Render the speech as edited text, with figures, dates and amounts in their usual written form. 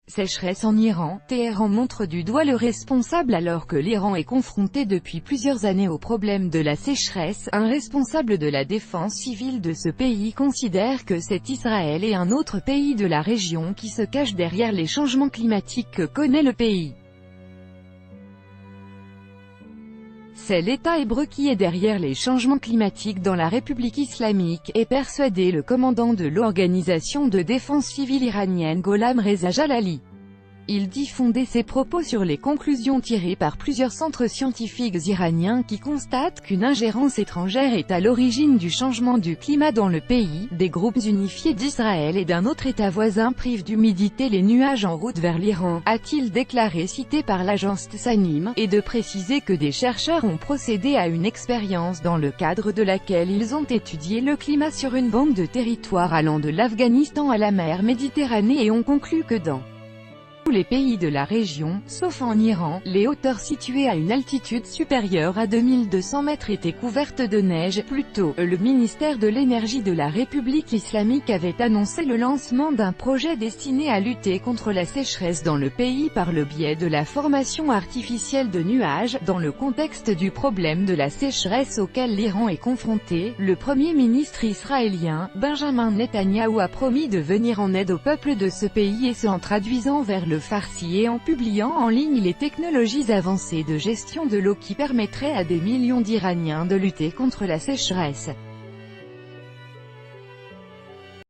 Sécheresse en Iran, Téhéran montre du doigt le responsable alors que l'Iran est confronté depuis plusieurs années au problème de la sécheresse. Un responsable de la défense civile de ce pays considère que c'est Israël et un autre pays de la région qui se cachent derrière les changements climatiques que connaît le pays. C'est l'État hébreu qui est derrière les changements climatiques dans la République islamique, est persuadé le commandant de l'organisation de défense civile iranienne Gholam Reza Jalali. Il dit fonder ses propos sur les conclusions tirées par plusieurs centres scientifiques iraniens qui constatent qu'une ingérence étrangère est à l'origine du changement du climat dans le pays. Des groupes unifiés d'Israël et d'un autre État voisin privent d'humidité les nuages en route vers l'Iran, a-t-il déclaré, cité par l'agence Tasnim, et de préciser que des chercheurs ont procédé à une expérience dans le cadre de laquelle ils ont étudié le climat sur une bande de territoire allant de l'Afghanistan à la mer Méditerranée et ont conclu que dans tous les pays de la région, sauf en Iran, les hauteurs situées à une altitude supérieure à 2200 mètres étaient couvertes de neige. Plus tôt, le ministère de l'énergie de la République islamique avait annoncé le lancement d'un projet destiné à lutter contre la sécheresse dans le pays par le biais de la formation artificielle de nuages. Dans le contexte du problème de la sécheresse auquel l'Iran est confronté, le premier ministre israélien, Benjamin Netanyahou, a promis de venir en aide au peuple de ce pays et ce en traduisant vers le farsi et en publiant en ligne les technologies avancées de gestion de l'eau qui permettraient à des millions d'Iraniens de lutter contre la sécheresse.